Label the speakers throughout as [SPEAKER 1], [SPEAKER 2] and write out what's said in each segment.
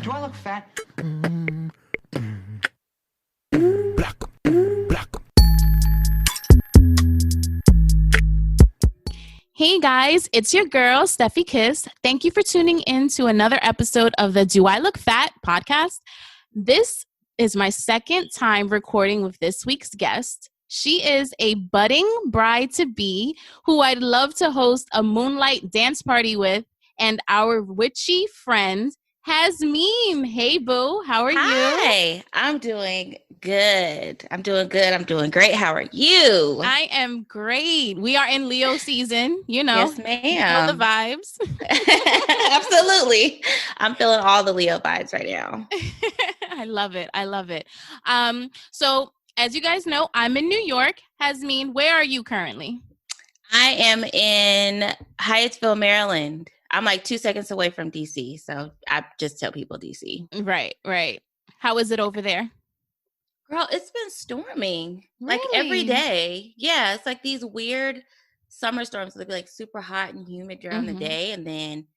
[SPEAKER 1] Do I look fat?
[SPEAKER 2] Hey guys, it's your girl, Stephy Kiss. Thank you for tuning in to another episode of the Do I Look Fat podcast. This is my second time recording with this week's guest. She is a budding bride-to-be who I'd love to host a moonlight dance party with, and our witchy friend, Hasmeen. Hey boo, how are you?
[SPEAKER 3] Hi, I'm doing good. I'm doing great. How are you?
[SPEAKER 2] I am great. We are in Leo season,
[SPEAKER 3] Yes,
[SPEAKER 2] You know the
[SPEAKER 3] ma'am.
[SPEAKER 2] vibes.
[SPEAKER 3] Absolutely. I'm feeling all the Leo vibes right now.
[SPEAKER 2] I love it. I love it. So as you guys know, I'm in New York. Hasmeen, where are you currently?
[SPEAKER 3] I am in Hyattsville, Maryland. I'm like 2 seconds away from DC, so I just tell people DC.
[SPEAKER 2] Right. How is it over there?
[SPEAKER 3] Girl, it's been storming like
[SPEAKER 2] Really?
[SPEAKER 3] every day. Yeah, it's like these weird summer storms. They'll be like super hot and humid during the day, and then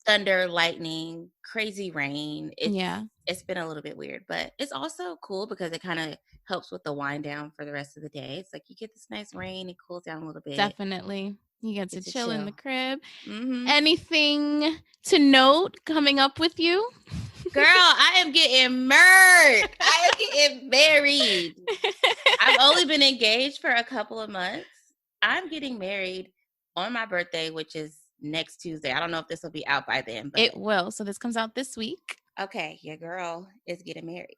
[SPEAKER 3] thunder, lightning, crazy rain. It's been a little bit weird, but it's also cool because it kind of helps with the wind down for the rest of the day. It's like you get this nice rain, it cools down a little bit.
[SPEAKER 2] Definitely. You get to chill in the crib.
[SPEAKER 3] Mm-hmm.
[SPEAKER 2] Anything to note coming up with you?
[SPEAKER 3] Girl, I am getting married. I am getting married. I've only been engaged for a couple of months. I'm getting married on my birthday, which is next Tuesday. I don't know if this will be out by then, but
[SPEAKER 2] it will. So this comes out this week.
[SPEAKER 3] Okay, your girl is getting married.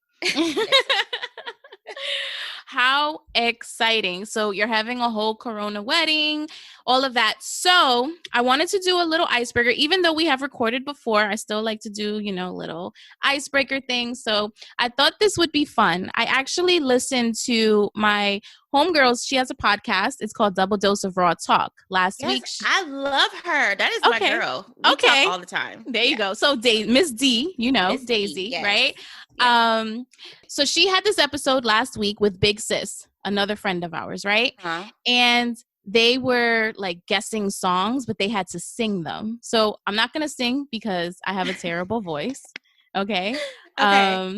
[SPEAKER 2] How exciting. So you're having a whole Corona wedding, all of that. So I wanted to do a little icebreaker. Even though we have recorded before, I still like to do, little icebreaker things. So I thought this would be fun. I actually listened to my homegirls. She has a podcast. It's called Double Dose of Raw Talk. Last week.
[SPEAKER 3] I love her. That is my girl. We talk all the time.
[SPEAKER 2] There you go. So Miss D, Miss Daisy, yes. Right? Yes. So she had this episode last week with Big Sis, another friend of ours, right?
[SPEAKER 3] Uh-huh.
[SPEAKER 2] And they were like guessing songs, but they had to sing them. So I'm not going to sing because I have a terrible voice. Okay. But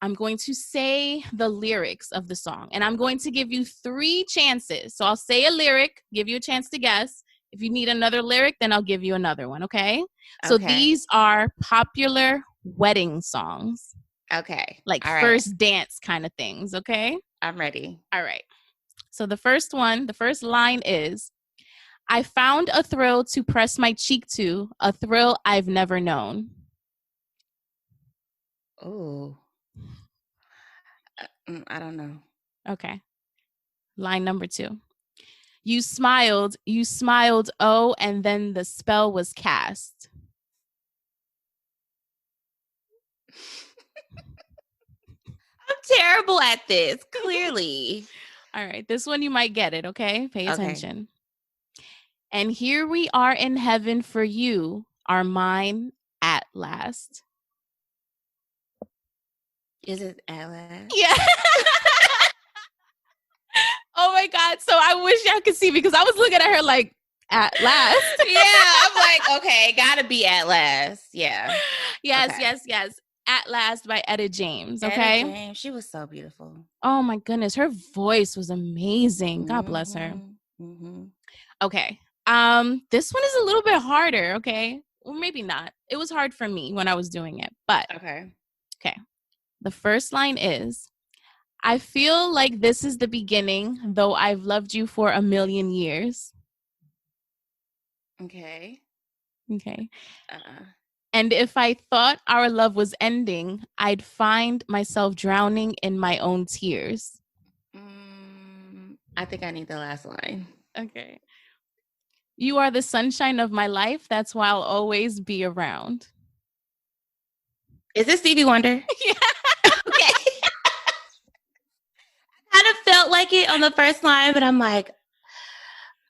[SPEAKER 2] I'm going to say the lyrics of the song, and I'm going to give you 3 chances. So I'll say a lyric, give you a chance to guess. If you need another lyric, then I'll give you another one, okay? So these are popular wedding songs.
[SPEAKER 3] Okay.
[SPEAKER 2] Like first dance kind of things, okay?
[SPEAKER 3] I'm ready.
[SPEAKER 2] All right. So the first line is, I found a thrill to press my cheek to, a thrill I've never known.
[SPEAKER 3] Oh. I don't know.
[SPEAKER 2] Okay. Line number 2. You smiled, oh, and then the spell was cast.
[SPEAKER 3] I'm terrible at this, clearly.
[SPEAKER 2] All right, this one you might get it, okay? Pay attention. And here we are in heaven for you, are mine at last.
[SPEAKER 3] Is it at last?
[SPEAKER 2] Yeah. Oh my God. So I wish y'all could see, because I was looking at her like, at last.
[SPEAKER 3] Yeah, I'm like, okay, gotta be at last. Yeah.
[SPEAKER 2] Yes. At Last by Etta James. Okay.
[SPEAKER 3] Etta James, she was so beautiful.
[SPEAKER 2] Oh my goodness, her voice was amazing. God bless her. Okay. This one is a little bit harder. Okay, or maybe not. It was hard for me when I was doing it, but okay. The first line is, I feel like this is the beginning, though I've loved you for a million years.
[SPEAKER 3] Okay.
[SPEAKER 2] And if I thought our love was ending, I'd find myself drowning in my own tears.
[SPEAKER 3] I think I need the last line.
[SPEAKER 2] Okay. You are the sunshine of my life. That's why I'll always be around.
[SPEAKER 3] Is this Stevie Wonder?
[SPEAKER 2] Yeah.
[SPEAKER 3] Okay. I kind of felt like it on the first line, but I'm like,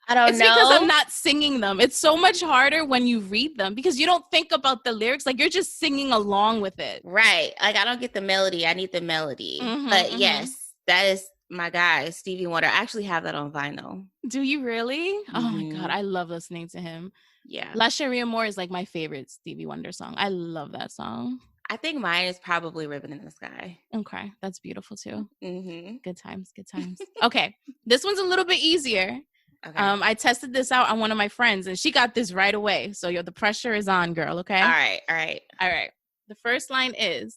[SPEAKER 3] I don't know.
[SPEAKER 2] It's because I'm not singing them. It's so much harder when you read them because you don't think about the lyrics. Like, you're just singing along with it.
[SPEAKER 3] Right. Like, I don't get the melody. I need the melody. But yes, that is my guy, Stevie Wonder. I actually have that on vinyl.
[SPEAKER 2] Do you really? Oh my God. I love listening to him.
[SPEAKER 3] Yeah.
[SPEAKER 2] La Cherie Amour is like my favorite Stevie Wonder song. I love that song.
[SPEAKER 3] I think mine is probably Ribbon in the Sky.
[SPEAKER 2] Okay. That's beautiful too.
[SPEAKER 3] Mm-hmm.
[SPEAKER 2] Good times. Good times. Okay. This one's a little bit easier.
[SPEAKER 3] Okay.
[SPEAKER 2] I tested this out on one of my friends and she got this right away. So the pressure is on, girl. Okay.
[SPEAKER 3] All right. All right.
[SPEAKER 2] All right. The first line is,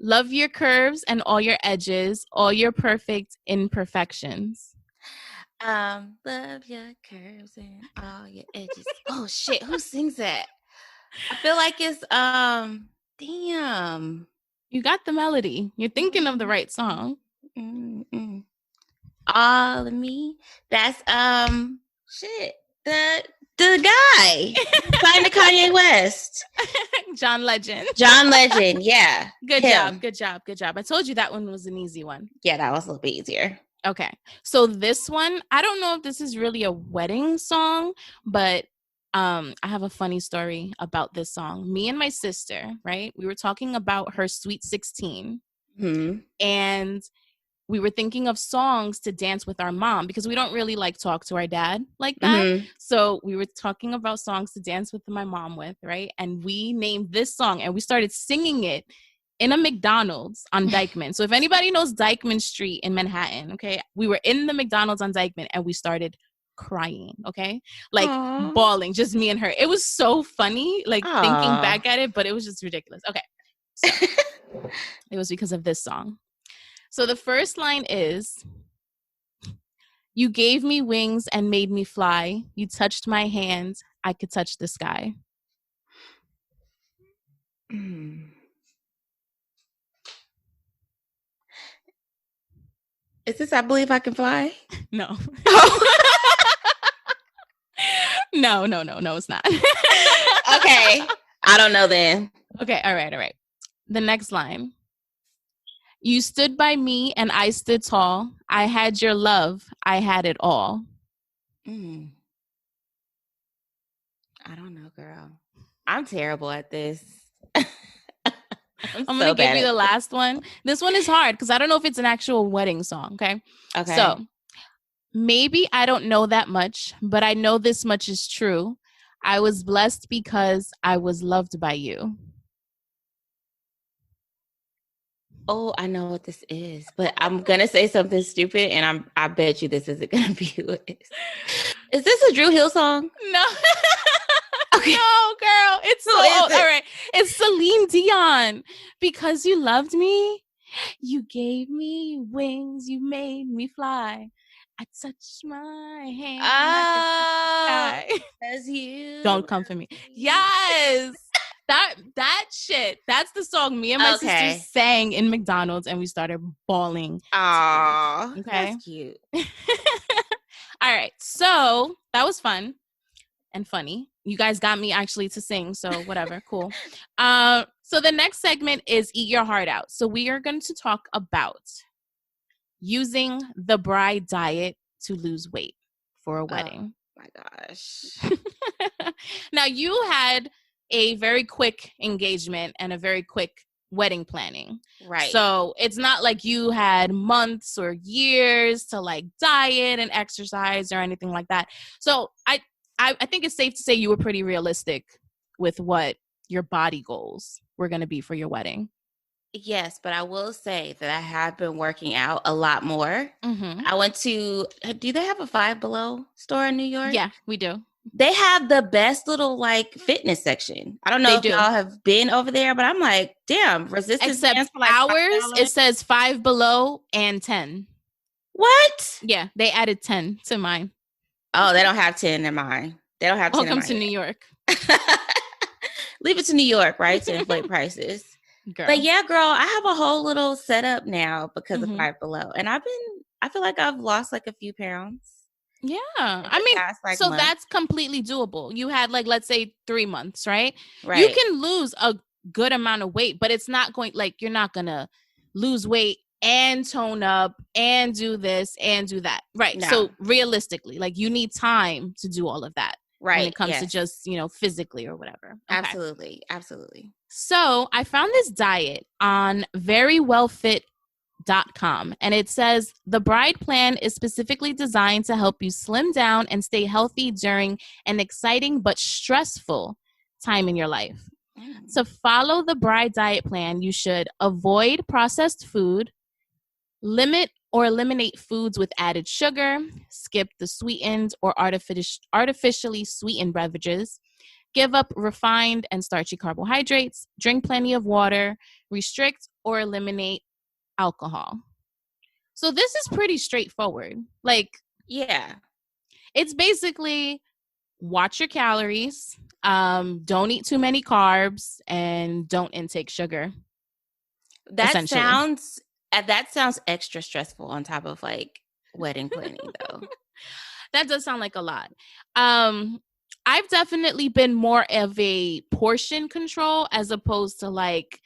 [SPEAKER 2] love your curves and all your edges, all your perfect imperfections.
[SPEAKER 3] Love your curves and all your edges. Oh shit, who sings that? I feel like it's damn.
[SPEAKER 2] You got the melody. You're thinking of the right song.
[SPEAKER 3] All of me. That's shit. The guy signed to Kanye West.
[SPEAKER 2] John Legend.
[SPEAKER 3] John Legend, yeah.
[SPEAKER 2] Good job. Good job. Good job. I told you that one was an easy one.
[SPEAKER 3] Yeah, that was a little bit easier.
[SPEAKER 2] Okay. So this one, I don't know if this is really a wedding song, but I have a funny story about this song. Me and my sister, right? We were talking about her Sweet 16.
[SPEAKER 3] Mm-hmm.
[SPEAKER 2] And we were thinking of songs to dance with our mom because we don't really like talk to our dad like that. Mm-hmm. So we were talking about songs to dance with my mom with, right? And we named this song and we started singing it in a McDonald's on Dyckman. So if anybody knows Dyckman Street in Manhattan, okay, we were in the McDonald's on Dyckman and we started crying, okay? Like Aww. Bawling, just me and her. It was so funny, like Aww. Thinking back at it, but it was just ridiculous. Okay. So it was because of this song. So the first line is, you gave me wings and made me fly. You touched my hand. I could touch the sky.
[SPEAKER 3] Is this I Believe I Can Fly?
[SPEAKER 2] No. No, it's not.
[SPEAKER 3] Okay. I don't know then.
[SPEAKER 2] Okay, all right. The next line. You stood by me and I stood tall. I had your love. I had it all.
[SPEAKER 3] I don't know, girl. I'm terrible at this.
[SPEAKER 2] I'm going to give you the last one. This one is hard because I don't know if it's an actual wedding song, okay?
[SPEAKER 3] Okay.
[SPEAKER 2] So, maybe I don't know that much, but I know this much is true. I was blessed because I was loved by you.
[SPEAKER 3] Oh, I know what this is, but I'm gonna say something stupid, and I bet you this isn't gonna be who it is. Is this a Drew Hill song?
[SPEAKER 2] No. Okay. No, girl. It's so old. All right. It's Celine Dion. Because you loved me, you gave me wings, you made me fly. I touched my hand.
[SPEAKER 3] As you
[SPEAKER 2] don't come for me. Yes. That shit. That's the song me and my sister sang in McDonald's and we started bawling.
[SPEAKER 3] Aww.
[SPEAKER 2] Okay.
[SPEAKER 3] That's cute.
[SPEAKER 2] All right. So that was fun and funny. You guys got me actually to sing. So whatever. Cool. So the next segment is Eat Your Heart Out. So we are going to talk about using the bride diet to lose weight for a wedding.
[SPEAKER 3] Oh my gosh.
[SPEAKER 2] Now you had a very quick engagement and a very quick wedding planning.
[SPEAKER 3] Right.
[SPEAKER 2] So it's not like you had months or years to like diet and exercise or anything like that. So I think it's safe to say you were pretty realistic with what your body goals were going to be for your wedding.
[SPEAKER 3] Yes, but I will say that I have been working out a lot more. Mm-hmm. I went to, do they have a Five Below store in New York?
[SPEAKER 2] Yeah, we do.
[SPEAKER 3] They have the best little like fitness section. I don't know if y'all have been over there, but I'm like, damn, resistance
[SPEAKER 2] bands for like ours, it says 5 Below and 10.
[SPEAKER 3] What?
[SPEAKER 2] Yeah, they added 10 to mine.
[SPEAKER 3] Oh, they don't have 10 in mine. They don't have 10
[SPEAKER 2] Welcome to New York.
[SPEAKER 3] Leave it to New York, right? To inflate prices. Girl. But yeah, girl, I have a whole little setup now because of 5 Below. And I feel like I've lost like a few pounds.
[SPEAKER 2] Yeah. I mean, past, so month. That's completely doable. You had like, let's say 3 months, right? Right. You can lose a good amount of weight, but it's not going like, you're not going to lose weight and tone up and do this and do that. Right. No. So realistically, like you need time to do all of that. Right. When it comes to just, physically or whatever. Okay.
[SPEAKER 3] Absolutely. Absolutely.
[SPEAKER 2] So I found this diet on verywellfit.com. And it says the Bride Plan is specifically designed to help you slim down and stay healthy during an exciting but stressful time in your life. To follow the Bride Diet Plan, you should avoid processed food, limit or eliminate foods with added sugar, skip the sweetened or artificially sweetened beverages, give up refined and starchy carbohydrates, drink plenty of water, restrict or eliminate alcohol. So this is pretty straightforward. Like,
[SPEAKER 3] yeah,
[SPEAKER 2] it's basically watch your calories, don't eat too many carbs, and don't intake sugar.
[SPEAKER 3] That sounds extra stressful on top of like wedding planning though.
[SPEAKER 2] That does sound like a lot. I've definitely been more of a portion control as opposed to like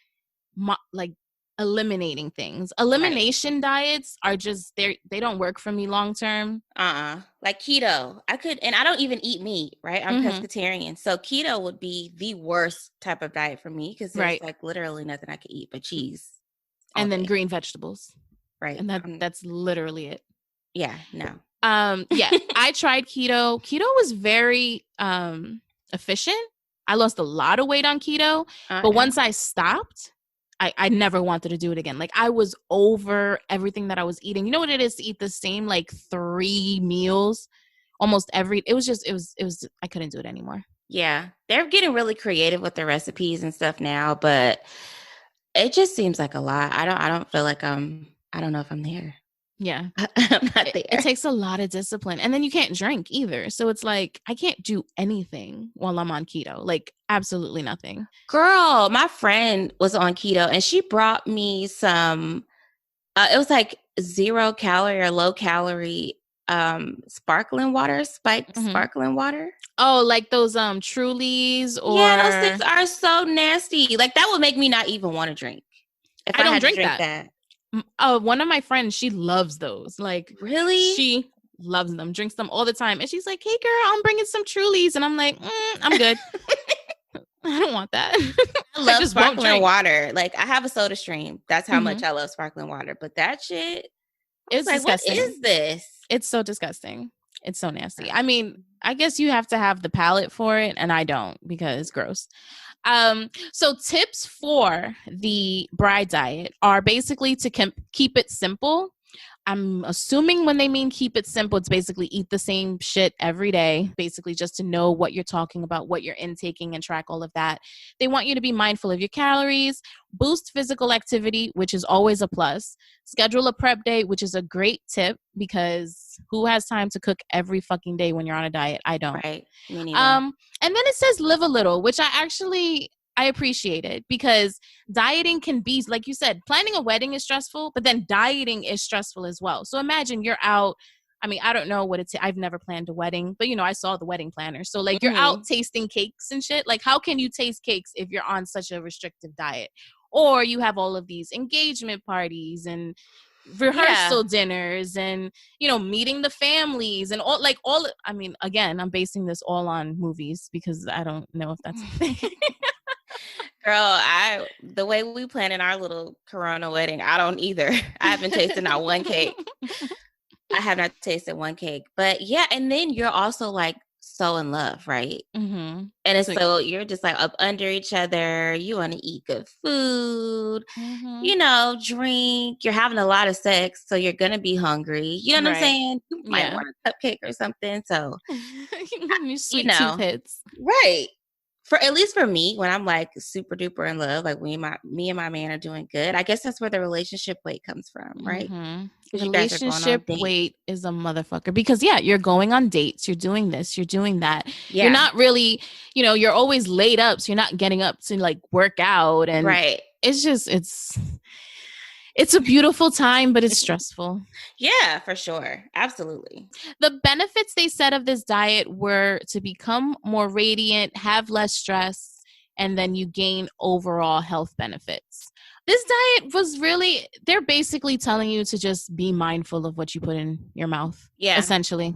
[SPEAKER 2] eliminating things. Elimination diets are just they don't work for me long term.
[SPEAKER 3] Like keto. And I don't even eat meat, right? I'm pescatarian. So keto would be the worst type of diet for me because there's like literally nothing I could eat but cheese.
[SPEAKER 2] And then green vegetables.
[SPEAKER 3] Right.
[SPEAKER 2] And that's literally it.
[SPEAKER 3] Yeah, no.
[SPEAKER 2] Yeah, I tried keto. Keto was very efficient. I lost a lot of weight on keto, but once I stopped, I never wanted to do it again. Like, I was over everything that I was eating. You know what it is to eat the same like 3 meals almost every. It was. I couldn't do it anymore.
[SPEAKER 3] Yeah, they're getting really creative with their recipes and stuff now, but it just seems like a lot. I don't feel like I don't know if I'm there.
[SPEAKER 2] Yeah.
[SPEAKER 3] I'm not there.
[SPEAKER 2] It takes a lot of discipline. And then you can't drink either. So it's like, I can't do anything while I'm on keto. Like, absolutely nothing.
[SPEAKER 3] Girl, my friend was on keto and she brought me some, it was like 0 calorie or low calorie sparkling water, spiked sparkling water.
[SPEAKER 2] Oh, like those Trulies or...
[SPEAKER 3] Yeah, those things are so nasty. Like, that would make me not even want to drink. If I don't drink that.
[SPEAKER 2] One of my friends, she loves those. Like,
[SPEAKER 3] really?
[SPEAKER 2] She loves them, drinks them all the time. And she's like, hey girl, I'm bringing some Trulies. And I'm like, I'm good. I don't want that.
[SPEAKER 3] I love sparkling water. Like, I have a soda stream. That's how much I love sparkling water. But that shit,
[SPEAKER 2] it's
[SPEAKER 3] like,
[SPEAKER 2] disgusting.
[SPEAKER 3] what is this?
[SPEAKER 2] It's so disgusting. It's so nasty. I mean, I guess you have to have the palate for it, and I don't because it's gross. So tips for the bride diet are basically to keep it simple. I'm assuming when they mean keep it simple, it's basically eat the same shit every day, basically just to know what you're talking about, what you're intaking, and track all of that. They want you to be mindful of your calories, boost physical activity, which is always a plus, schedule a prep day, which is a great tip because who has time to cook every fucking day when you're on a diet? I don't.
[SPEAKER 3] Right. Me neither.
[SPEAKER 2] And then it says live a little, which I appreciate it because dieting can be, like you said, planning a wedding is stressful, but then dieting is stressful as well. So imagine you're out. I mean, I don't know what I've never planned a wedding, but I saw the wedding planner. So like you're out tasting cakes and shit. Like, how can you taste cakes if you're on such a restrictive diet? Or you have all of these engagement parties and rehearsal dinners and meeting the families and all. I mean, again, I'm basing this all on movies because I don't know if that's a thing.
[SPEAKER 3] Girl, the way we plan in our little Corona wedding, I don't either. I haven't tasted not one cake. I have not tasted one cake. But yeah, and then you're also like so in love, right? And it's so you're just like up under each other. You want to eat good food, drink. You're having a lot of sex, so you're gonna be hungry. You know what I'm saying? You might want a cupcake or something. So
[SPEAKER 2] sweet tooth hits.
[SPEAKER 3] Right. At least for me, when I'm like super duper in love, like me and my man are doing good. I guess that's where the relationship weight comes from, right?
[SPEAKER 2] Relationship weight is a motherfucker because you're going on dates, you're doing this, you're doing that. Yeah. You're not really, you're always laid up, so you're not getting up to like work out, and it's just it's a beautiful time, but it's stressful.
[SPEAKER 3] Yeah, for sure. Absolutely.
[SPEAKER 2] The benefits they said of this diet were to become more radiant, have less stress, and then you gain overall health benefits. This diet was really, they're basically telling you to just be mindful of what you put in your mouth. Yeah. Essentially.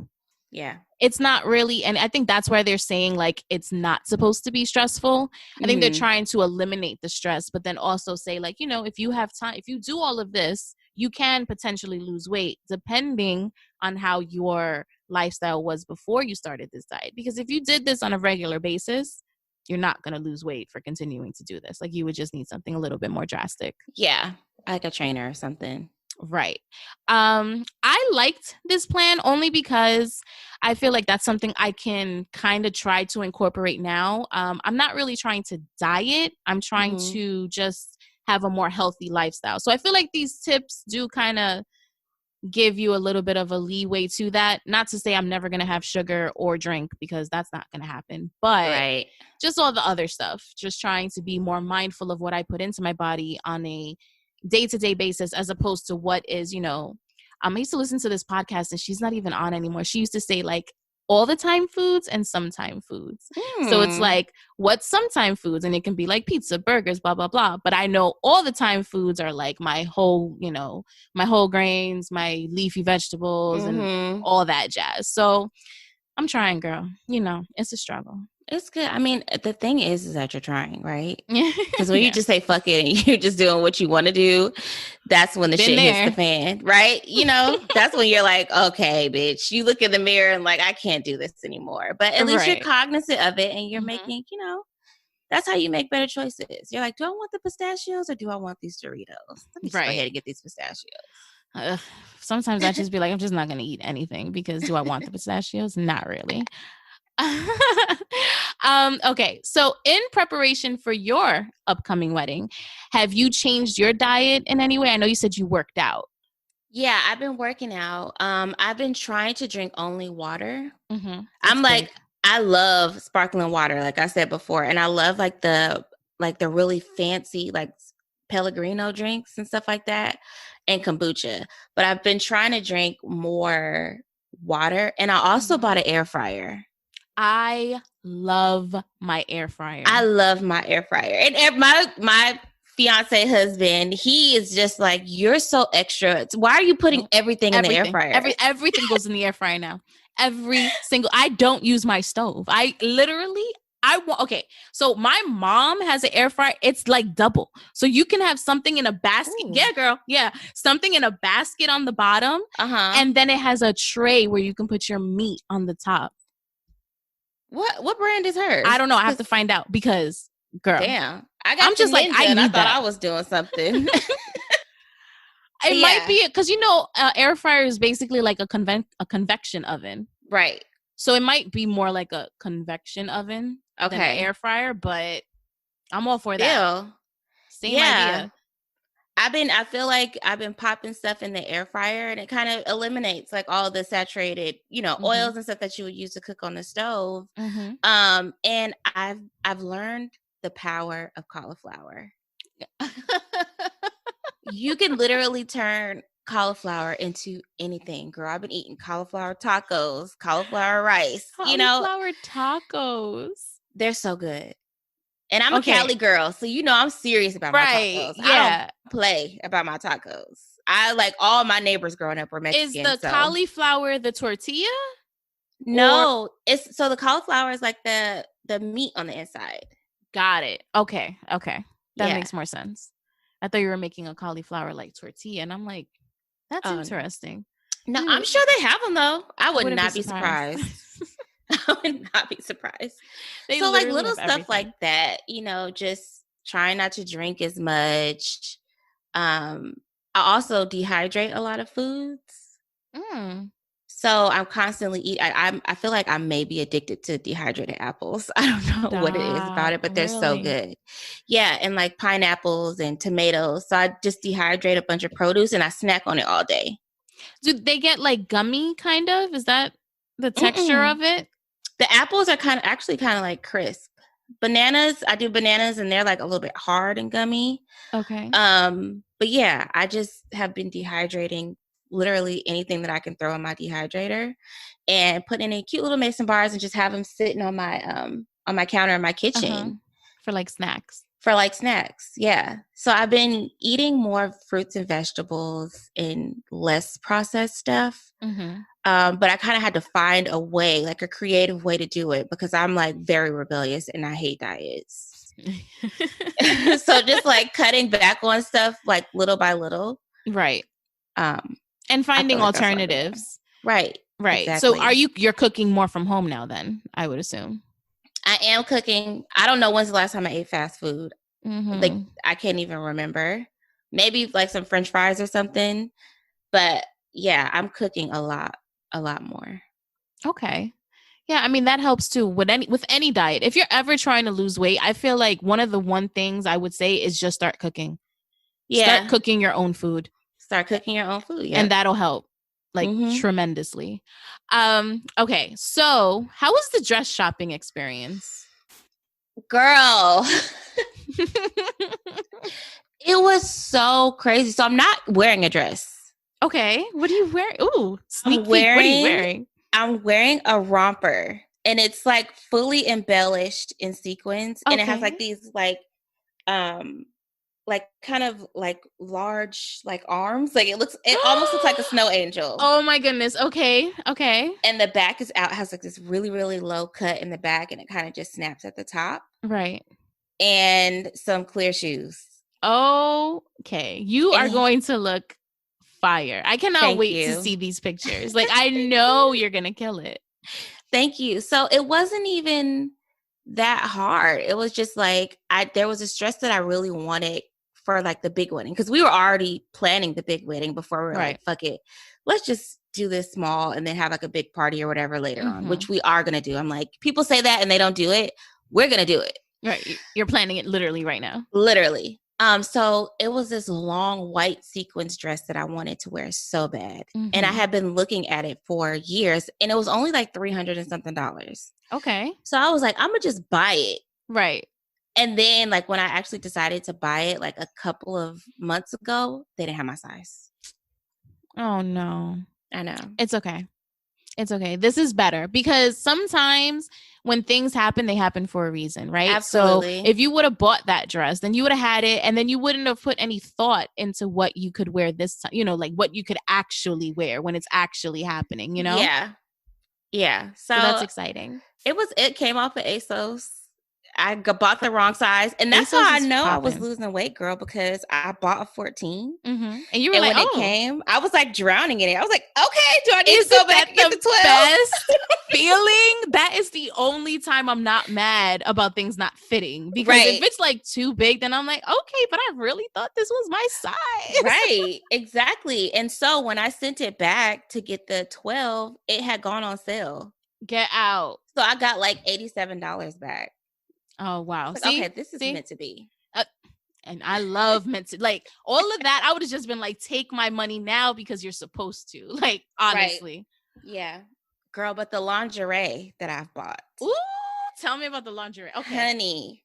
[SPEAKER 2] Yeah. It's not really, and I think that's why they're saying like it's not supposed to be stressful. I think they're trying to eliminate the stress, but then also say like, if you have time, if you do all of this, you can potentially lose weight depending on how your lifestyle was before you started this diet. Because if you did this on a regular basis, you're not going to lose weight for continuing to do this. Like, you would just need something a little bit more drastic.
[SPEAKER 3] Yeah, like a trainer or something.
[SPEAKER 2] Right. I liked this plan only because I feel like that's something I can kind of try to incorporate now. I'm not really trying to diet. I'm trying to just have a more healthy lifestyle. So I feel like these tips do kind of give you a little bit of a leeway to that. Not to say I'm never going to have sugar or drink, because that's not going to happen. But just all the other stuff, just trying to be more mindful of what I put into my body on a day-to-day basis, as opposed to what is, I used to listen to this podcast and she's not even on anymore. She used to say like all the time foods and sometime foods. So it's like, what's sometime foods? And it can be like pizza, burgers, blah, blah, blah. But I know all the time foods are like my whole, my whole grains, my leafy vegetables and all that jazz. So I'm trying, girl. It's a struggle.
[SPEAKER 3] It's good. I mean, the thing is that you're trying, right? Because when you just say fuck it and you're just doing what you want to do, that's when the shit hits the fan, right? That's when you're like, okay, bitch, you look in the mirror and like, I can't do this anymore. But at least you're cognizant of it and you're making, that's how you make better choices. You're like, do I want the pistachios or do I want these Doritos? Let me just go ahead and get these pistachios.
[SPEAKER 2] Sometimes I just be like, I'm just not going to eat anything, because do I want the pistachios? Not really. Okay, so in preparation for your upcoming wedding, have you changed your diet in any way? I know you said you worked out.
[SPEAKER 3] Yeah, I've been working out. I've been trying to drink only water.
[SPEAKER 2] I'm
[SPEAKER 3] like, I love sparkling water, like I said before, and I love like the really fancy like Pellegrino drinks and stuff like that, and kombucha. But I've been trying to drink more water, and I also bought an air fryer.
[SPEAKER 2] I love my air fryer.
[SPEAKER 3] I love my air fryer. And my fiance husband, he is just like, you're so extra. Why are you putting everything in the air fryer?
[SPEAKER 2] Everything goes in the air fryer now. I don't use my stove. Okay, so my mom has an air fryer. It's like double. So you can have something in a basket. Ooh. Yeah, girl. Yeah. Something in a basket on the bottom. And then it has a tray where you can put your meat on the top.
[SPEAKER 3] What brand is hers?
[SPEAKER 2] I don't know. I have to find out, because, girl.
[SPEAKER 3] Damn. I'm just like, I thought I was doing something.
[SPEAKER 2] It might be, because, air fryer is basically like a convection oven.
[SPEAKER 3] Right.
[SPEAKER 2] So it might be more like a convection oven than an air fryer, but I'm all for that. Same idea.
[SPEAKER 3] I feel like I've been popping stuff in the air fryer, and it kind of eliminates like all the saturated, oils and stuff that you would use to cook on the stove. And I've learned the power of cauliflower. You can literally turn cauliflower into anything, girl. I've been eating cauliflower tacos, cauliflower rice.
[SPEAKER 2] Cauliflower tacos.
[SPEAKER 3] They're so good. And I'm a Cali girl, so I'm serious about my tacos. Yeah. I don't play about my tacos. I like all my neighbors growing up were Mexican.
[SPEAKER 2] Is the cauliflower the tortilla?
[SPEAKER 3] No, it's so the cauliflower is like the meat on the inside.
[SPEAKER 2] Got it. Okay. That makes more sense. I thought you were making a cauliflower like tortilla, and I'm like, that's interesting.
[SPEAKER 3] No, I'm sure they have them though. I would not be surprised. I would not be surprised. So like little stuff like that, just trying not to drink as much. I also dehydrate a lot of foods. So I'm constantly eating. I feel like I may be addicted to dehydrated apples. I don't know what it is about it, but they're so good. Yeah, and like pineapples and tomatoes. So I just dehydrate a bunch of produce and I snack on it all day.
[SPEAKER 2] Do they get like gummy kind of? Is that the texture of it?
[SPEAKER 3] The apples are kind of like crisp. Bananas, I do bananas and they're like a little bit hard and gummy.
[SPEAKER 2] Okay.
[SPEAKER 3] But yeah, I just have been dehydrating literally anything that I can throw in my dehydrator and put in cute little mason bars and just have them sitting on my counter in my kitchen.
[SPEAKER 2] For like snacks.
[SPEAKER 3] Yeah. So I've been eating more fruits and vegetables and less processed stuff. But I kind of had to find a way, like a creative way to do it, because I'm like very rebellious and I hate diets. So just like cutting back on stuff like little by little.
[SPEAKER 2] Right. And finding
[SPEAKER 3] like
[SPEAKER 2] alternatives.
[SPEAKER 3] Right.
[SPEAKER 2] Right.
[SPEAKER 3] Exactly.
[SPEAKER 2] So you're cooking more from home now then, I would assume.
[SPEAKER 3] I am cooking. I don't know when's the last time I ate fast food. Like,
[SPEAKER 2] Mm-hmm.
[SPEAKER 3] I can't even remember. Maybe like some French fries or something. But yeah, I'm cooking a lot more.
[SPEAKER 2] Okay. Yeah, I mean that helps too with any diet. If you're ever trying to lose weight, I feel like one of the things I would say is just start cooking.
[SPEAKER 3] Yeah.
[SPEAKER 2] Start cooking your own food.
[SPEAKER 3] Start cooking your own food,
[SPEAKER 2] and that'll help like tremendously. Okay, so how was the dress shopping experience?
[SPEAKER 3] Girl, it was so crazy. So I'm not wearing a dress.
[SPEAKER 2] Okay, what are you wearing? Ooh, sneak peek. What are you wearing?
[SPEAKER 3] I'm wearing a romper, and it's like fully embellished in sequins, and it has like these like kind of like large like arms. Like it almost looks like a snow angel.
[SPEAKER 2] Oh my goodness. Okay.
[SPEAKER 3] And the back is out, has like this really, really low cut in the back, and it kind of just snaps at the top.
[SPEAKER 2] Right.
[SPEAKER 3] And some clear shoes.
[SPEAKER 2] Okay. You are going to look fire. I cannot wait to see these pictures. Like, I know you're going to kill it.
[SPEAKER 3] Thank you. So it wasn't even that hard. It was just like, there was a dress that I really wanted for like the big wedding, because we were already planning the big wedding before. We were like, fuck it, let's just do this small and then have like a big party or whatever later on, which we are going to do. I'm like, people say that and they don't do it. We're going to do it.
[SPEAKER 2] Right. You're planning it literally right now.
[SPEAKER 3] Literally. So it was this long white sequins dress that I wanted to wear so bad. And I had been looking at it for years, and it was only like $300 and something.
[SPEAKER 2] Okay.
[SPEAKER 3] So I was like, I'm going to just buy it.
[SPEAKER 2] Right.
[SPEAKER 3] And then like when I actually decided to buy it like a couple of months ago, they didn't have my size.
[SPEAKER 2] Oh no.
[SPEAKER 3] I know.
[SPEAKER 2] It's okay. It's okay. This is better, because sometimes when things happen, they happen for a reason, right?
[SPEAKER 3] Absolutely.
[SPEAKER 2] So if you would have bought that dress, then you would have had it, and then you wouldn't have put any thought into what you could wear this time, like what you could actually wear when it's actually happening,
[SPEAKER 3] Yeah. Yeah. So
[SPEAKER 2] that's exciting.
[SPEAKER 3] It came off of ASOS. I bought the wrong size, and that's how I know I was losing weight, girl, because I bought a 14.
[SPEAKER 2] And you were like,
[SPEAKER 3] when it came, I was like drowning in it. I was like, okay, do I need to go back and get the 12?
[SPEAKER 2] Best feeling? That is the only time I'm not mad about things not fitting, because if it's like too big, then I'm like, okay, but I really thought this was my size.
[SPEAKER 3] Right, exactly. And so when I sent it back to get the 12, it had gone on sale.
[SPEAKER 2] Get out.
[SPEAKER 3] So I got like $87 back.
[SPEAKER 2] Oh, wow.
[SPEAKER 3] Like, okay, this is meant to be.
[SPEAKER 2] And I love meant to, like, all of that. I would have just been like, take my money now because you're supposed to. Like, honestly.
[SPEAKER 3] Right. Yeah. Girl, but the lingerie that I've bought.
[SPEAKER 2] Ooh, tell me about the lingerie. Okay.
[SPEAKER 3] Honey.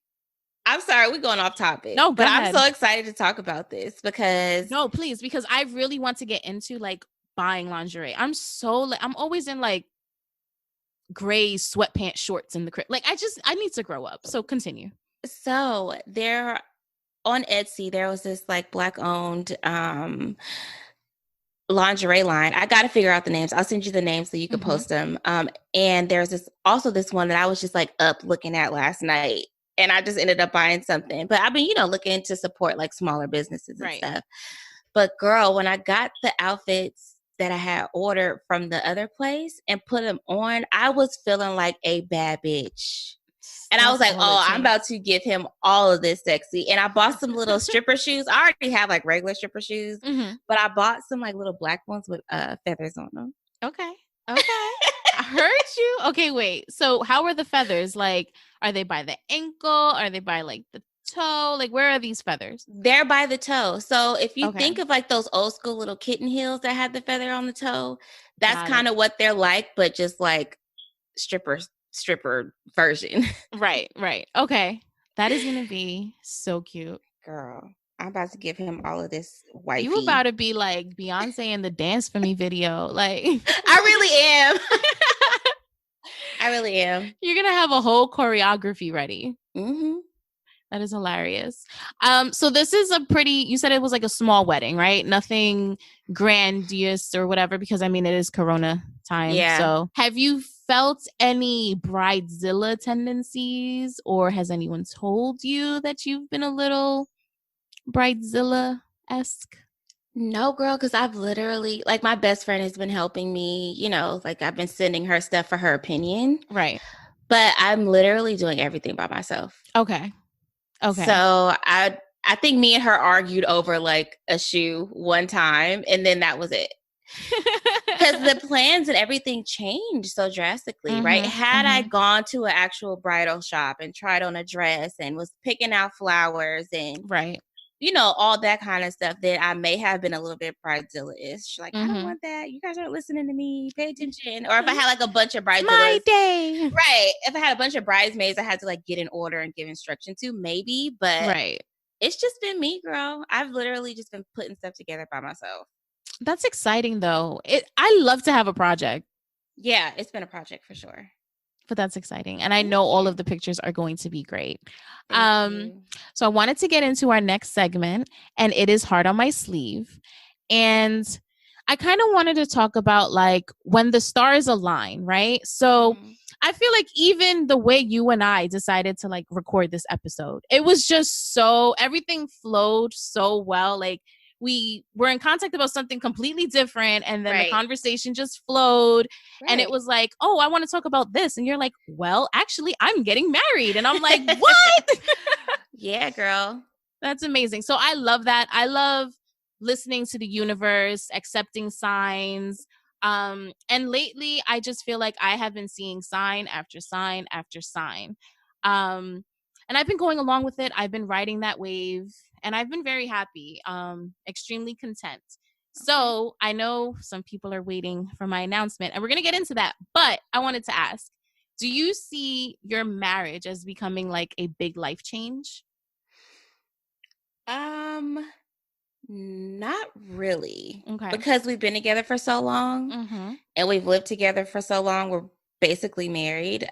[SPEAKER 3] I'm sorry, we're going off topic.
[SPEAKER 2] No,
[SPEAKER 3] but I'm so excited to talk about this because.
[SPEAKER 2] No, please, because I really want to get into like buying lingerie. I'm always in like gray sweatpants shorts in the crib. Like, I need to grow up. So continue.
[SPEAKER 3] So there on Etsy, there was this like Black owned lingerie line. I got to figure out the names. I'll send you the names so you can post them. And there's this one that I was just like up looking at last night, and I just ended up buying something. But I've been, looking to support like smaller businesses and stuff. But girl, when I got the outfits that I had ordered from the other place and put them on, I was feeling like a bad bitch. And I was like, I'm about to give him all of this sexy. And I bought some little stripper shoes. I already have like regular stripper shoes, but I bought some like little black ones with feathers on them.
[SPEAKER 2] Okay. I heard you. Okay, wait. So how are the feathers? Like, are they by the ankle? Are they by like the toe? Like, where are these feathers?
[SPEAKER 3] They're by the toe. So if you think of like those old school little kitten heels that had the feather on the toe, that's kind of what they're like, but just like stripper version.
[SPEAKER 2] Right. Okay. That is going to be so cute.
[SPEAKER 3] Girl, I'm about to give him all of this wifey.
[SPEAKER 2] You about to be like Beyonce in the Dance For Me video. Like,
[SPEAKER 3] I really am. I really am.
[SPEAKER 2] You're going to have a whole choreography ready. That is hilarious. So this is you said it was like a small wedding, right? Nothing grandiose or whatever, because I mean, it is Corona time.
[SPEAKER 3] Yeah.
[SPEAKER 2] So have you felt any bridezilla tendencies, or has anyone told you that you've been a little bridezilla-esque?
[SPEAKER 3] No, girl, because I've literally, like, my best friend has been helping me, like, I've been sending her stuff for her opinion.
[SPEAKER 2] Right.
[SPEAKER 3] But I'm literally doing everything by myself.
[SPEAKER 2] Okay.
[SPEAKER 3] So I think me and her argued over like a shoe one time, and then that was it. Because the plans and everything changed so drastically, right? Had I gone to an actual bridal shop and tried on a dress and was picking out flowers and
[SPEAKER 2] right,
[SPEAKER 3] all that kind of stuff, then I may have been a little bit bridezilla-ish. Like, I don't want that. You guys aren't listening to me. Pay attention. Or if I had like a bunch of bridezillas.
[SPEAKER 2] My day.
[SPEAKER 3] Right. If I had a bunch of bridesmaids I had to like get in order and give instruction to, maybe. But
[SPEAKER 2] right.
[SPEAKER 3] it's just been me, girl. I've literally just been putting stuff together by myself.
[SPEAKER 2] That's exciting though. I love to have a project.
[SPEAKER 3] Yeah, it's been a project for sure.
[SPEAKER 2] But that's exciting. And I know all of the pictures are going to be great.
[SPEAKER 3] Thank you.
[SPEAKER 2] So I wanted to get into our next segment, and it is Heart on My Sleeve. And I kind of wanted to talk about like when the stars align, right? So I feel like even the way you and I decided to like record this episode, it was just so, everything flowed so well. Like we were in contact about something completely different, and then the conversation just flowed, and it was like, oh, I want to talk about this, and you're like, well, actually I'm getting married, and I'm like, what?
[SPEAKER 3] Yeah, girl,
[SPEAKER 2] that's amazing. So I love that. I love listening to the universe, accepting signs, and lately I just feel like I have been seeing sign after sign after sign, and I've been going along with it. I've been riding that wave, and I've been very happy, extremely content. So I know some people are waiting for my announcement, and we're going to get into that. But I wanted to ask, do you see your marriage as becoming like a big life change?
[SPEAKER 3] Not really.
[SPEAKER 2] Okay.
[SPEAKER 3] Because we've been together for so long and we've lived together for so long. We're basically married.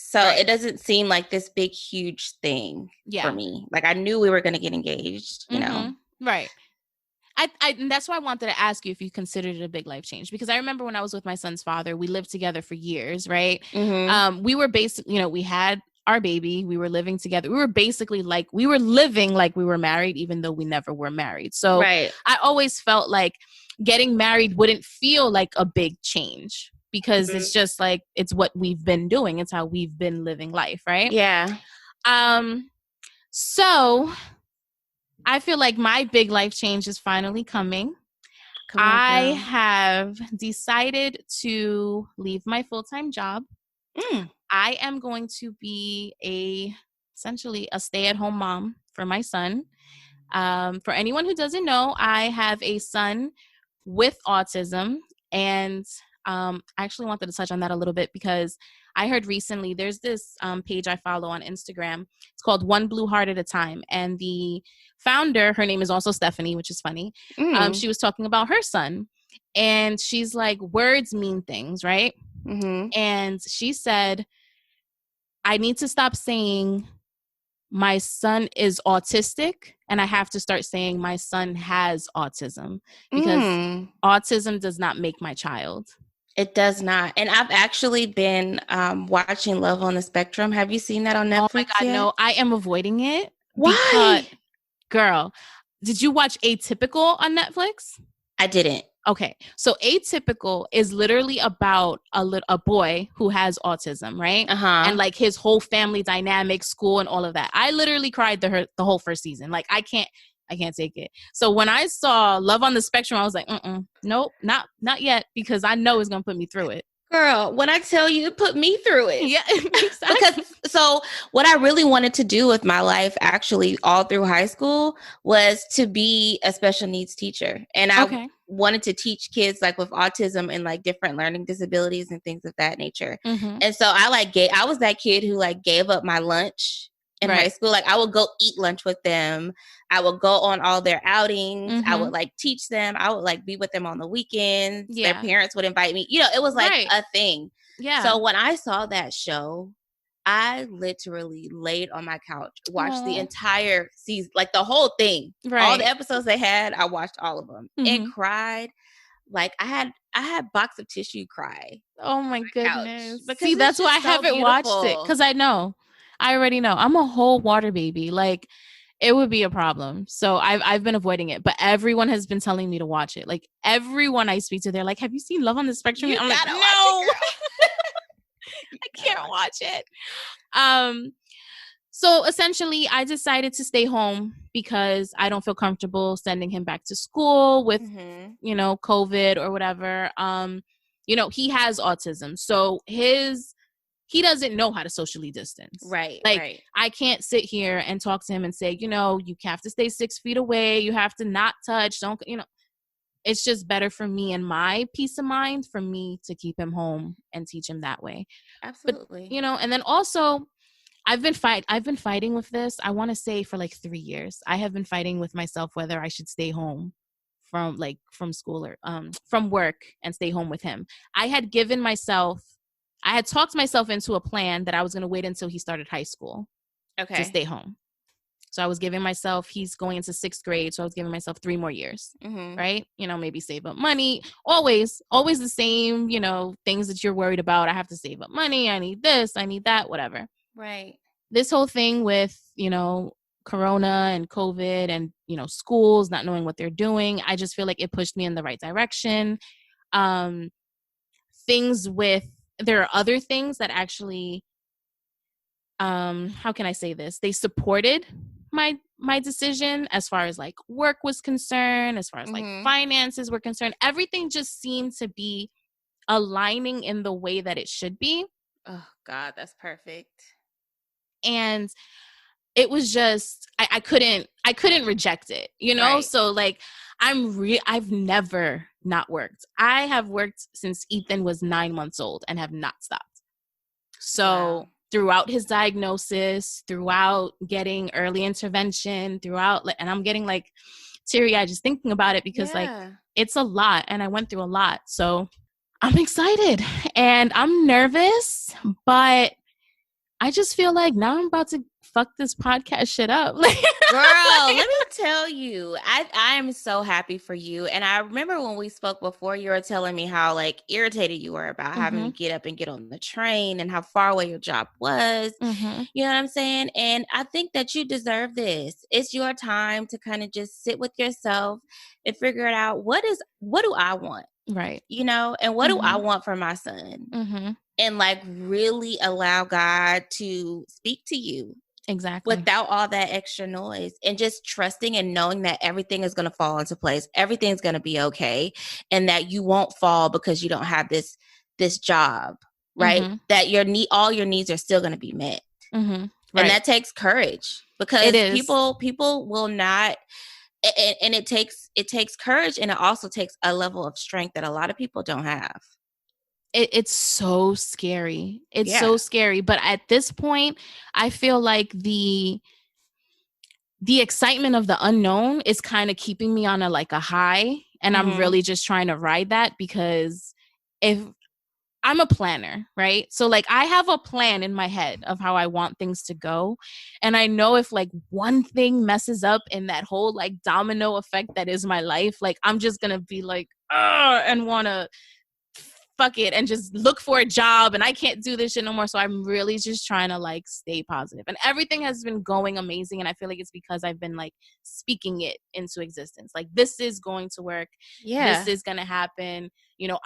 [SPEAKER 3] So it doesn't seem like this big, huge thing for me. Like, I knew we were going to get engaged,
[SPEAKER 2] Right. And that's why I wanted to ask you if you considered it a big life change, because I remember when I was with my son's father, we lived together for years, right? We were basically, we had our baby, we were living together. We were basically like, we were living like we were married, even though we never were married. So I always felt like getting married wouldn't feel like a big change, because it's just like, it's what we've been doing. It's how we've been living life, right?
[SPEAKER 3] Yeah.
[SPEAKER 2] So I feel like my big life change is finally coming. I have decided to leave my full-time job. I am going to be essentially a stay-at-home mom for my son. For anyone who doesn't know, I have a son with autism, and I actually wanted to touch on that a little bit because I heard recently there's this page I follow on Instagram. It's called One Blue Heart at a Time, and the founder, her name is also Stephanie, which is funny. She was talking about her son, and she's like, words mean things, right? And she said, I need to stop saying my son is autistic, and I have to start saying my son has autism, because autism does not make my child.
[SPEAKER 3] It does not. And I've actually been watching Love on the Spectrum. Have you seen that on Netflix?
[SPEAKER 2] Oh my God,
[SPEAKER 3] yet?
[SPEAKER 2] no, I am avoiding it.
[SPEAKER 3] Why?
[SPEAKER 2] Because, girl, did you watch Atypical on Netflix?
[SPEAKER 3] I didn't.
[SPEAKER 2] Okay, so Atypical is literally about a boy who has autism, right? And like his whole family dynamic, school, and all of that. I literally cried the whole first season. Like I can't take it. So when I saw Love on the Spectrum, I was like, nope, not yet, because I know it's gonna put me through it.
[SPEAKER 3] Girl, when I tell you, it put me through it.
[SPEAKER 2] Yeah, exactly.
[SPEAKER 3] So what I really wanted to do with my life, actually, all through high school, was to be a special needs teacher. And I wanted to teach kids like with autism and like different learning disabilities and things of that nature. And so I was that kid who like gave up my lunch in high school. Like I would go eat lunch with them. I would go on all their outings. I would like teach them. I would like be with them on the weekends. Their parents would invite me. It was like a thing. Yeah. So when I saw that show, I literally laid on my couch, watched the entire season, like the whole thing. All the episodes they had, I watched all of them and cried. Like I had box of tissue cry.
[SPEAKER 2] Oh my goodness. See, that's why I haven't watched it, because I already know. I'm a whole water baby. Like It would be a problem. So I've been avoiding it, but everyone has been telling me to watch it. Like everyone I speak to, they're like, "Have you seen Love on the Spectrum?" I'm like, "No, I can't watch it." So essentially, I decided to stay home because I don't feel comfortable sending him back to school with, COVID or whatever. He has autism, so he doesn't know how to socially distance.
[SPEAKER 3] Right.
[SPEAKER 2] Like,
[SPEAKER 3] right.
[SPEAKER 2] I can't sit here and talk to him and say, you have to stay 6 feet away. You have to not touch. Don't, it's just better for me and my peace of mind for me to keep him home and teach him that way.
[SPEAKER 3] Absolutely.
[SPEAKER 2] But, and then also I've been fighting with this. I want to say for like 3 years. I have been fighting with myself whether I should stay home from school or from work and stay home with him. I had talked myself into a plan that I was going to wait until he started high school to stay home. So I was giving myself, he's going into 6th grade, so I was giving myself 3 more years, right? Maybe save up money. Always the same, things that you're worried about. I have to save up money. I need this, I need that, whatever.
[SPEAKER 3] Right.
[SPEAKER 2] This whole thing with, Corona and COVID and, schools not knowing what they're doing, I just feel like it pushed me in the right direction. There are other things that actually, how can I say this? They supported my decision as far as like work was concerned, as far as like finances were concerned. Everything just seemed to be aligning in the way that it should be.
[SPEAKER 3] Oh God, that's perfect.
[SPEAKER 2] And it was just I couldn't reject it,
[SPEAKER 3] Right.
[SPEAKER 2] So like I've never not worked. I have worked since Ethan was 9 months old and have not stopped. So throughout his diagnosis, throughout getting early intervention, and I'm getting like teary-eyed just thinking about it because like it's a lot and I went through a lot. So I'm excited and I'm nervous, but I just feel like now I'm about to fuck this podcast shit up.
[SPEAKER 3] Girl, let me tell you, I am so happy for you. And I remember when we spoke before, you were telling me how like irritated you were about having to get up and get on the train and how far away your job was. You know what I'm saying? And I think that you deserve this. It's your time to kind of just sit with yourself and figure it out. What do I want?
[SPEAKER 2] Right.
[SPEAKER 3] And what do I want for my son? And like really allow God to speak to you.
[SPEAKER 2] Exactly.
[SPEAKER 3] Without all that extra noise and just trusting and knowing that everything is going to fall into place. Everything's going to be okay. And that you won't fall because you don't have this job, right? That all your needs are still going to be met. Right. And that takes courage because people will not. And it takes courage, and it also takes a level of strength that a lot of people don't have.
[SPEAKER 2] It's so scary. It's so scary. But at this point, I feel like the excitement of the unknown is kind of keeping me on a high. And I'm really just trying to ride that because if I'm a planner, right? So like I have a plan in my head of how I want things to go. And I know if like one thing messes up in that whole like domino effect that is my life, like I'm just going to be like, and want to fuck it and just look for a job and I can't do this shit no more. So I'm really just trying to like stay positive. And everything has been going amazing. And I feel like it's because I've been like speaking it into existence. Like this is going to work. This is going to happen.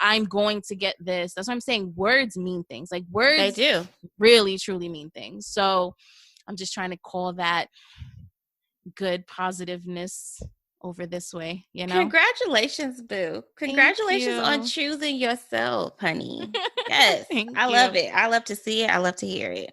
[SPEAKER 2] I'm going to get this. That's what I'm saying. Words mean things. Like words
[SPEAKER 3] they do
[SPEAKER 2] really truly mean things. So I'm just trying to call that good positiveness over this way,
[SPEAKER 3] Congratulations, boo. Congratulations on choosing yourself, honey. Yes. I love it. I love to see it. I love to hear it.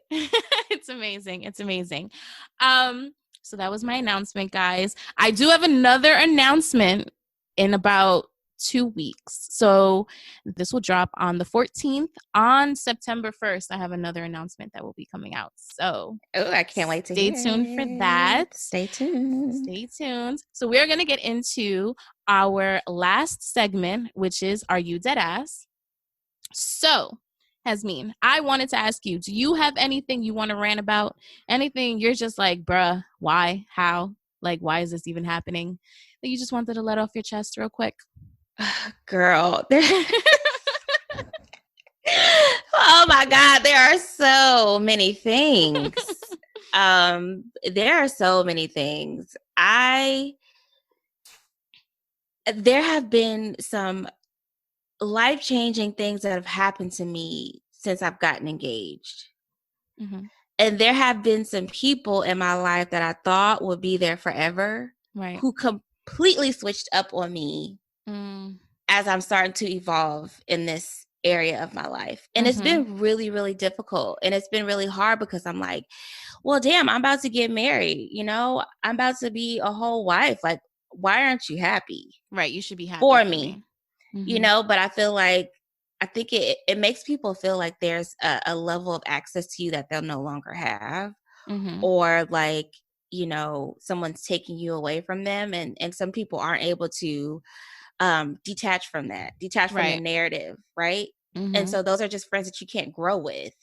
[SPEAKER 2] It's amazing. It's amazing. So that was my announcement, guys. I do have another announcement in about 2 weeks. So this will drop on the 14th. On September 1st, I have another announcement that will be coming out. So
[SPEAKER 3] I can't wait to
[SPEAKER 2] stay tuned for that.
[SPEAKER 3] Stay tuned.
[SPEAKER 2] Stay tuned. So we're going to get into our last segment, which is Are You Dead Ass? So, Hasmeen, I wanted to ask you, do you have anything you want to rant about? Anything you're just like, bruh, why? How? Like, why is this even happening? That you just wanted to let off your chest real quick?
[SPEAKER 3] Girl. Oh my God, there are so many things. There are so many things. There have been some life-changing things that have happened to me since I've gotten engaged. Mm-hmm. And there have been some people in my life that I thought would be there forever, right, who completely switched up on me as I'm starting to evolve in this area of my life. And it's been really, really difficult. And it's been really hard because I'm like, well, damn, I'm about to get married. You know, I'm about to be a whole wife. Like, why aren't you happy?
[SPEAKER 2] Right. You should be happy
[SPEAKER 3] for me. You know, but I feel like, I think it makes people feel like there's a level of access to you that they'll no longer have. Or like, you know, someone's taking you away from them. And some people aren't able to detach from that, from the narrative, right? And so those are just friends that you can't grow with.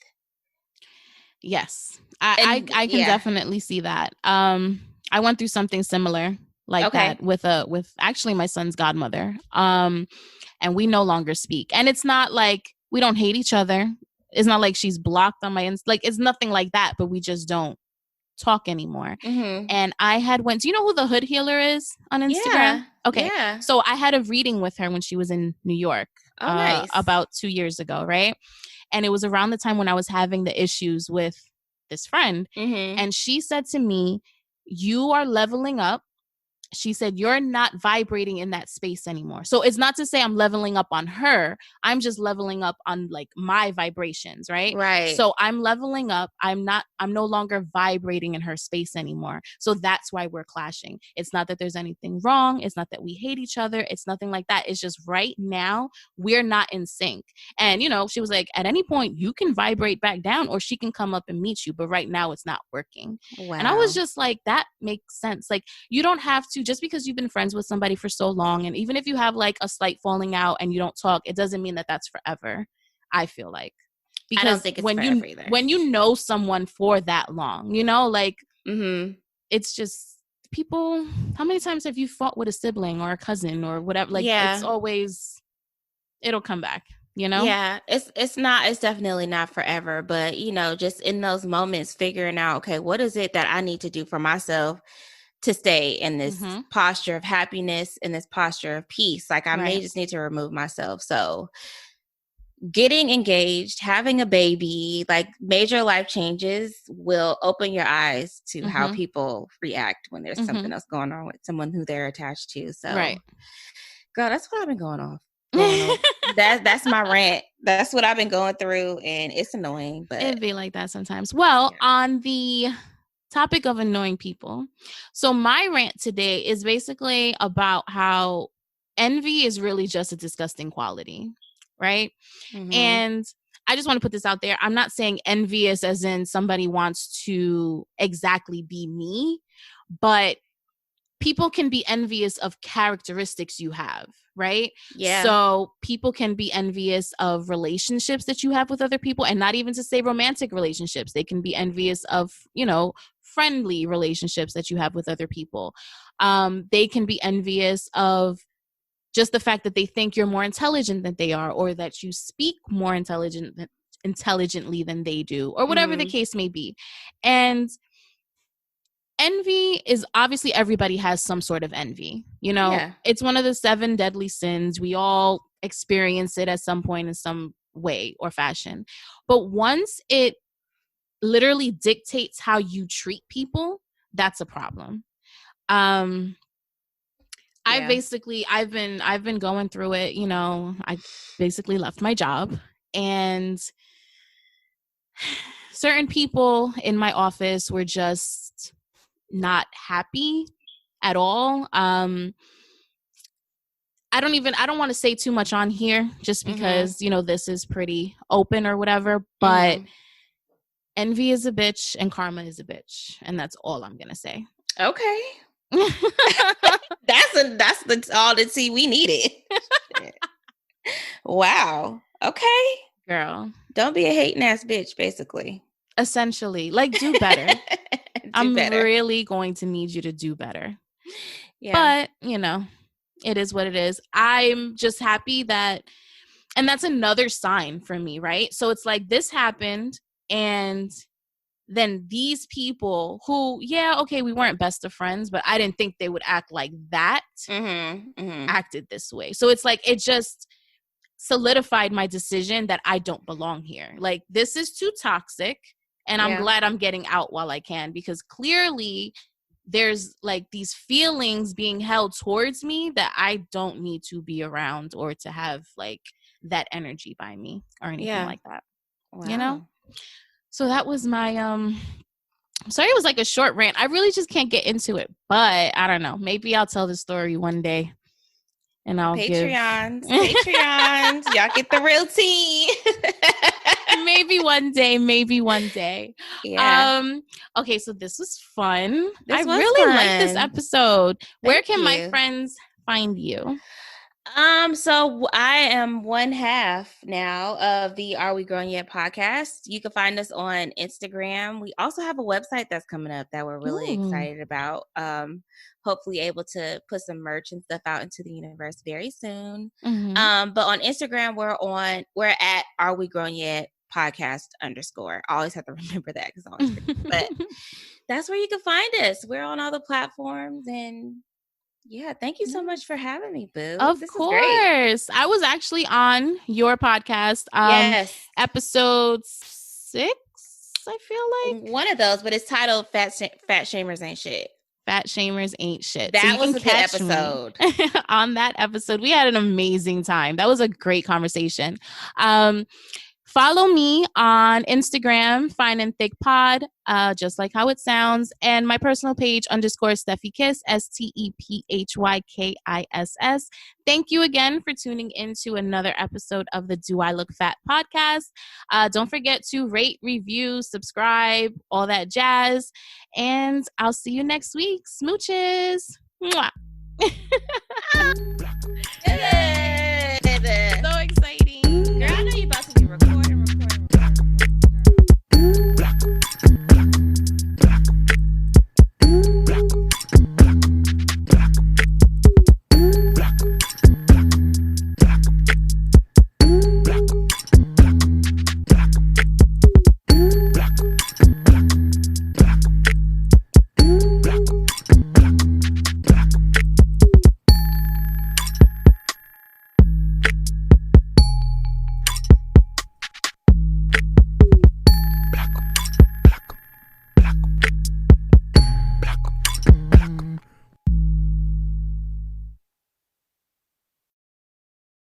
[SPEAKER 2] Yes, I can definitely see that. I went through something similar like that with actually my son's godmother. And we no longer speak. And it's not like we don't hate each other. It's not like she's blocked on my like it's nothing like that, but we just don't talk anymore. And I had went, do you know who the Hood Healer is on Instagram?
[SPEAKER 3] Yeah.
[SPEAKER 2] Okay. Yeah. So I had a reading with her when she was in New York. Nice. About 2 years ago, right? And it was around the time when I was having the issues with this friend. And she said to me, you are leveling up. She said, you're not vibrating in that space anymore. So it's not to say I'm leveling up on her. I'm just leveling up on like my vibrations, right?
[SPEAKER 3] Right.
[SPEAKER 2] So I'm leveling up. I'm no longer vibrating in her space anymore. So that's why we're clashing. It's not that there's anything wrong. It's not that we hate each other. It's nothing like that. It's just right now we're not in sync. And, you know, she was like, at any point you can vibrate back down or she can come up and meet you. But right now it's not working. Wow. And I was just like, that makes sense. Like, you don't have to, just because you've been friends with somebody for so long, and even if you have like a slight falling out and you don't talk, it doesn't mean that that's forever. I feel like, because
[SPEAKER 3] I don't think it's forever either.
[SPEAKER 2] When you know someone for that long, you know, like it's just people. How many times have you fought with a sibling or a cousin or whatever? Like, it's always, it'll come back. You know?
[SPEAKER 3] Yeah, it's definitely not forever, but you know, just in those moments, figuring out, okay, what is it that I need to do for myself to stay in this posture of happiness, in this posture of peace. Like, I may just need to remove myself. So getting engaged, having a baby, like major life changes will open your eyes to how people react when there's something else going on with someone who they're attached to. So girl, that's what I've been going on. That's my rant. That's what I've been going through, and it's annoying, but
[SPEAKER 2] it'd be like that sometimes. Well, on the topic of annoying people, so my rant today is basically about how envy is really just a disgusting quality, right? And I just want to put this out there. I'm not saying envious as in somebody wants to exactly be me, but people can be envious of characteristics you have, right? Yeah. So people can be envious of relationships that you have with other people, and not even to say romantic relationships. They can be envious of, you know, friendly relationships that you have with other people. They can be envious of just the fact that they think you're more intelligent than they are, or that you speak more intelligently than they do, or whatever the case may be. And envy is obviously, everybody has some sort of envy. You know, it's one of the 7 deadly sins. We all experience it at some point in some way or fashion. But once it literally dictates how you treat people, that's a problem. I've been going through it. You know, I basically left my job, and certain people in my office were just not happy at all. I don't want to say too much on here just because, you know, this is pretty open or whatever, but envy is a bitch and karma is a bitch. And that's all I'm going to say.
[SPEAKER 3] Okay. That's all the tea we needed. Wow. Okay.
[SPEAKER 2] Girl.
[SPEAKER 3] Don't be a hating ass bitch, basically.
[SPEAKER 2] Essentially. Like, do better. I'm really going to need you to do better. Yeah. But, you know, it is what it is. I'm just happy that, and that's another sign for me, right? So it's like, this happened, and then these people who, okay, we weren't best of friends, but I didn't think they would act like that, acted this way. So it's like, it just solidified my decision that I don't belong here. Like, this is too toxic, and I'm glad I'm getting out while I can, because clearly there's like these feelings being held towards me that I don't need to be around or to have like that energy by me or anything like that. Wow. You know? So that was my I'm sorry it was like a short rant. I really just can't get into it, but I don't know. Maybe I'll tell the story one day. And I'll
[SPEAKER 3] Patreons. Y'all get the real tea.
[SPEAKER 2] Maybe one day. Yeah. Okay, so this was fun. I really like this episode. Where can my friends find you?
[SPEAKER 3] So I am one half now of the Are We Grown Yet podcast. You can find us on Instagram. We also have a website that's coming up that we're really excited about. Hopefully able to put some merch and stuff out into the universe very soon. But on Instagram, we're at Are We Grown Yet podcast _. I always have to remember that because I always forget. But that's where you can find us. We're on all the platforms, and yeah, thank you so much for having me, boo.
[SPEAKER 2] Of course. I was actually on your podcast.
[SPEAKER 3] Yes.
[SPEAKER 2] Episode 6, I feel like.
[SPEAKER 3] One of those, but it's titled Fat Shamers Ain't Shit.
[SPEAKER 2] Fat Shamers Ain't Shit.
[SPEAKER 3] That was a good episode.
[SPEAKER 2] On that episode, we had an amazing time. That was a great conversation. Follow me on Instagram, Fine and Thick Pod, just like how it sounds, and my personal page _Stephy Kiss, STEPHYKISS. Thank you again for tuning in to another episode of the Do I Look Fat podcast. Don't forget to rate, review, subscribe, all that jazz, and I'll see you next week. Smooches. Mwah.
[SPEAKER 3] Yeah.